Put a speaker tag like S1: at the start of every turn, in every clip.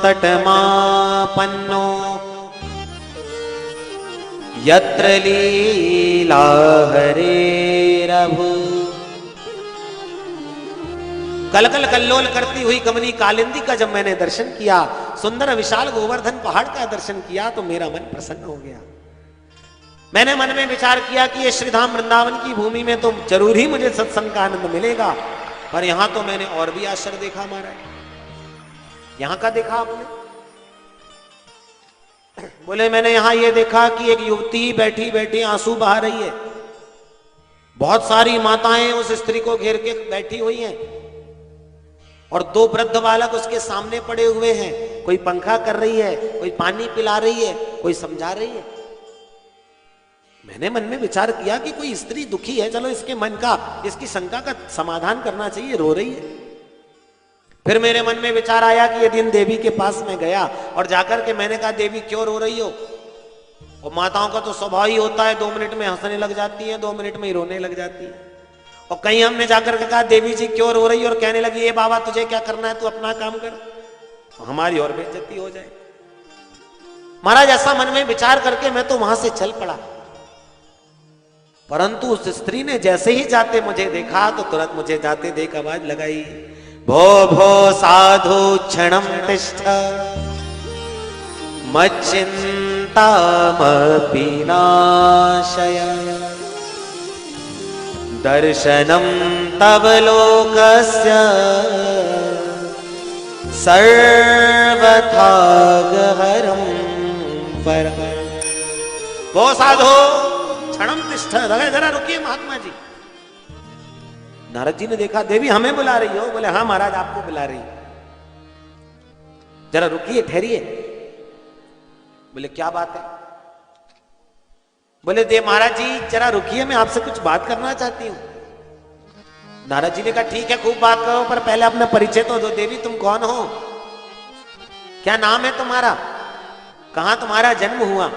S1: तटमापन्नो यत्र लीला हरेरभु। कलकल कल्लोल करती हुई कमनी कालिंदी का जब मैंने दर्शन किया, सुंदर विशाल गोवर्धन पहाड़ का दर्शन किया, तो मेरा मन प्रसन्न हो गया। मैंने मन में विचार किया कि ये श्रीधाम वृंदावन की भूमि में तो जरूर ही मुझे सत्संग का आनंद मिलेगा, पर यहां तो मैंने और भी आश्चर्य देखा महाराज। यहां का देखा आपने? बोले मैंने यहां ये देखा कि एक युवती बैठी बैठी आंसू बहा रही है। बहुत सारी माताएं उस स्त्री को घेर के बैठी हुई हैं और दो वृद्ध बालक उसके सामने पड़े हुए हैं। कोई पंखा कर रही है, कोई पानी पिला रही है, कोई समझा रही है। मैंने मन में विचार किया कि कोई स्त्री दुखी है, चलो इसके मन का, इसकी शंका का समाधान करना चाहिए, रो रही है। फिर मेरे मन में विचार आया कि यदि इन देवी के पास में गया और जाकर के मैंने कहा देवी क्यों रो रही हो? और माताओं का तो स्वभाव ही होता है, 2 मिनट में हंसने लग जाती है, 2 मिनट में ही रोने लग जाती है। और कहीं हमने जाकर के कहा देवी जी क्यों रो रही, और कहने लगी ये बाबा तुझे क्या करना है, तू अपना काम कर, तो हमारी और बेइज्जती हो जाए। महाराज ऐसा मन में विचार करके मैं तो वहां से चल पड़ा, परंतु उस स्त्री ने जैसे ही जाते मुझे देखा तो तुरंत मुझे जाते देख आवाज लगाई, भो भो साधु क्षणं तिष्ठ मच्चिन्तामपि नाशय दर्शनं तव लोकस्य सर्वथा गहरं परम। वो साधु क्षणं तिष्ठ, जरा रुकिए महात्मा जी। नारद जी ने देखा देवी हमें बुला रही हो? बोले हाँ महाराज आपको बुला रही, जरा रुकिए ठहरिए। बोले क्या बात है? बोले दे महाराज जी जरा रुकिए, मैं आपसे कुछ बात करना चाहती हूं। नारद जी ने कहा ठीक है खूब बात करो, पर पहले अपना परिचय तो दो। देवी तुम कौन हो, क्या नाम है तुम्हारा, कहां तुम्हारा जन्म हुआ,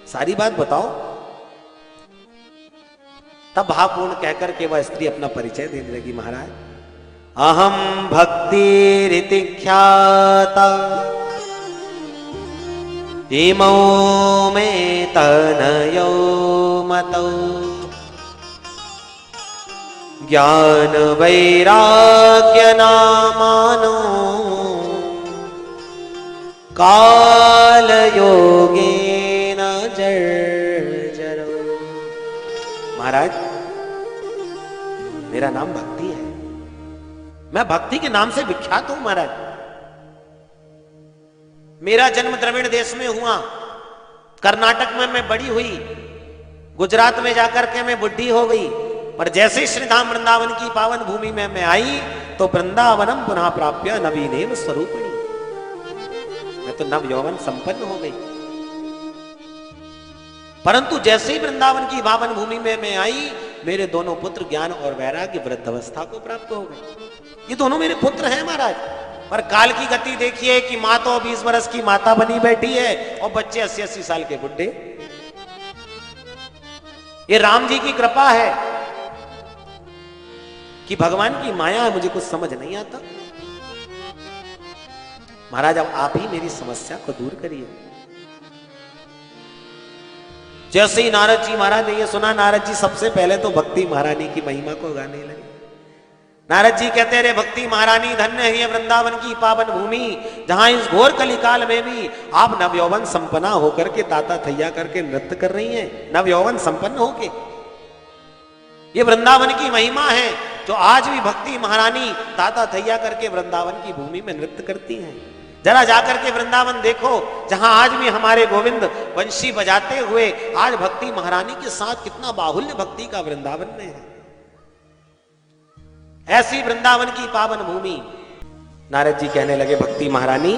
S1: सारी बात बताओ। तब भावपूर्ण कहकर के वह स्त्री अपना परिचय देने लगी, महाराज अहम भक्ति रीति ख्याता इमौ में तनयो मतौ ज्ञान वैराग्य नामानो काल योगेन जर्जरो। महाराज मेरा नाम भक्ति है, मैं भक्ति के नाम से विख्यात हूं महाराज। मेरा जन्म द्रविड़ देश में हुआ, कर्नाटक में मैं बड़ी हुई, गुजरात में जाकर के मैं बुढ़ी हो गई, पर जैसे श्रीधाम वृंदावन की पावन भूमि में मैं आई तो वृंदावनम पुनः प्राप्य नवीनेव स्वरूपिणी, मैं तो नव यौवन संपन्न हो गई। परंतु जैसे ही वृंदावन की पावन भूमि में मैं आई, मेरे दोनों पुत्र ज्ञान और वैराग्य वृद्धावस्था को प्राप्त हो गए। ये दोनों मेरे पुत्र हैं महाराज, पर काल की गति देखिए कि माँ तो 20 वर्ष की माता बनी बैठी है और बच्चे 80-80 साल के बुढ़े। ये राम जी की कृपा है कि भगवान की माया है, मुझे कुछ समझ नहीं आता। महाराज अब आप ही मेरी समस्या को दूर करिए। जैसे ही नारद जी महाराज ने ये सुना, नारद जी सबसे पहले तो भक्ति महारानी की महिमा को गाने लगे। नारद जी कहते रहे भक्ति महारानी धन्य है ये वृंदावन की पावन भूमि, जहां इस घोर कलिकाल में भी आप नवयौवन संपन्ना होकर के ताता थैया करके नृत्य कर रही हैं, नवयौवन संपन्न होके। ये वृंदावन की महिमा है जो आज भी भक्ति महारानी ताता थैया करके वृंदावन की भूमि में नृत्य करती हैं। जरा जाकर के वृंदावन देखो, जहां आज भी हमारे गोविंद वंशी बजाते हुए आज भक्ति महारानी के साथ कितना बाहुल्य भक्ति का वृंदावन में है। ऐसी वृंदावन की पावन भूमि। नारद जी कहने लगे भक्ति महारानी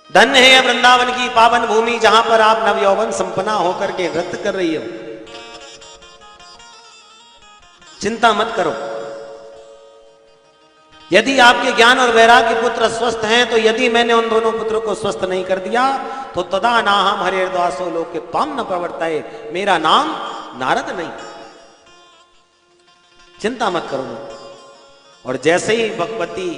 S1: धन्य है वृंदावन की पावन भूमि, जहां पर आप नवयौवन संपन्ना होकर के नृत्य कर रही हो। चिंता मत करो, यदि आपके ज्ञान और वैराग्य पुत्र स्वस्थ हैं, तो यदि मैंने उन दोनों पुत्रों को स्वस्थ नहीं कर दिया तो तदा नाहम हरिर्दासो लोके त्वाम न प्रवर्तये, मेरा नाम नारद नहीं। चिंता मत करो। और जैसे ही भगवती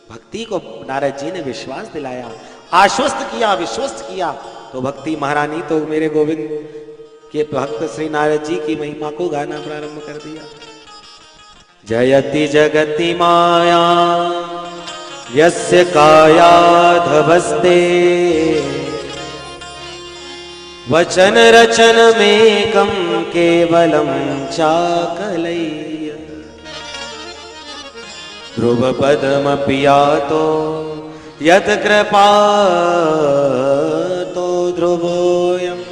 S1: भक्ति को नारद जी ने विश्वास दिलाया, आश्वस्त किया, विश्वस्त किया। तो भक्ति महारानी तो मेरे गोविंद के भक्त श्री नारद जी की महिमा को गाना प्रारंभ कर दिया। जयति जगति माया यस्य कायाधवस्ते वचन रचन मेकं केवलं चाकलय्य ध्रुव पदमपि यातो यत् कृपातो ध्रुवोऽयम्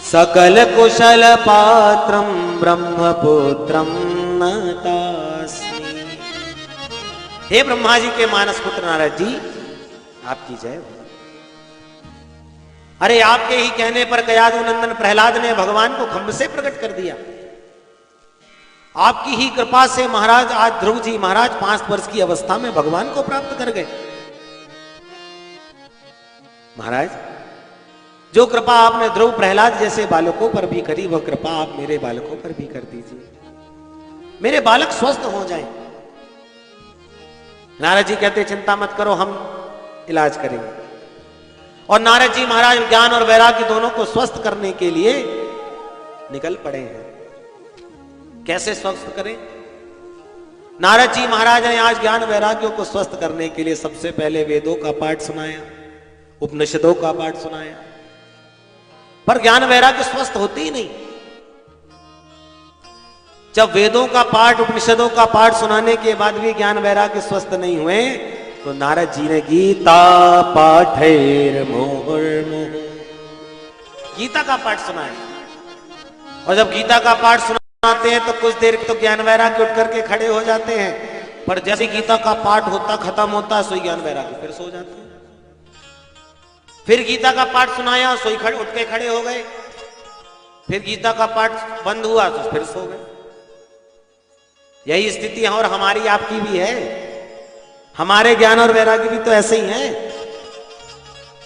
S1: सकल कुशल पात्रं ब्रह्मपुत्रं नतास्मि। हे ब्रह्मा जी के मानस पुत्र नारद जी, आपकी जय हो। अरे आपके ही कहने पर कयाधु नंदन प्रहलाद ने भगवान को खंभ से प्रकट कर दिया। आपकी ही कृपा से महाराज आज ध्रुव जी महाराज 5 वर्ष की अवस्था में भगवान को प्राप्त कर गए। महाराज जो कृपा आपने ध्रुव प्रहलाद जैसे बालकों पर भी करी, वह कृपा आप मेरे बालकों पर भी कर दीजिए, मेरे बालक स्वस्थ हो जाएं। नारद जी कहते चिंता मत करो, हम इलाज करेंगे। और नारद जी महाराज ज्ञान और वैराग्य दोनों को स्वस्थ करने के लिए निकल पड़े हैं। कैसे स्वस्थ करें? नारद जी महाराज ने आज ज्ञान वैराग्यों को स्वस्थ करने के लिए सबसे पहले वेदों का पाठ सुनाया, उपनिषदों का पाठ सुनाया। पर ज्ञान वैराग्य स्वस्थ होते ही नहीं। जब वेदों का पाठ उपनिषदों का पाठ सुनाने के बाद भी ज्ञान वैराग्य स्वस्थ नहीं हुए, तो नारद जी ने गीता पाठेर मुहुर्मुहुः गीता का पाठ सुनाया। और जब गीता का पाठ सुनाते हैं तो कुछ देर तो ज्ञान वैराग्य उठ करके खड़े हो जाते हैं, पर जैसे गीता का पाठ होता खत्म होता है, सोई ज्ञान वैराग्य फिर सो जाते हैं। फिर गीता का पाठ सुनाया, सोई खड़े उठ के खड़े हो गए। फिर गीता का पाठ बंद हुआ तो फिर सो गए। यही स्थिति और हमारी आपकी भी है। हमारे ज्ञान और वैराग्य भी तो ऐसे ही हैं।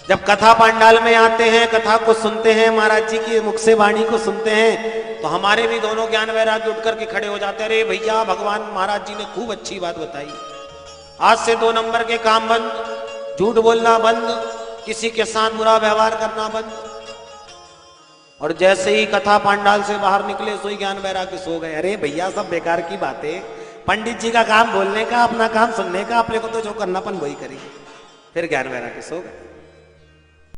S1: जब कथा पांडाल में आते हैं, कथा को सुनते हैं, महाराज जी की मुख से वाणी को सुनते हैं, तो हमारे भी दोनों ज्ञान वैराग्य उठ करके खड़े हो जाते हैं। अरे भैया, भगवान महाराज जी ने खूब अच्छी बात बताई। आज से 2 नंबर के काम बंद, झूठ बोलना बंद, किसी के साथ बुरा व्यवहार करना बंद। और जैसे ही कथा पांडाल से बाहर निकले, सोई ज्ञान वैराग्य सो गए। अरे भैया, सब बेकार की बातें। पंडित जी का काम बोलने का, अपना काम सुनने का, अपने को तो जो करना अपन वही करेंगे। फिर ज्ञान वैराग्य सो गए।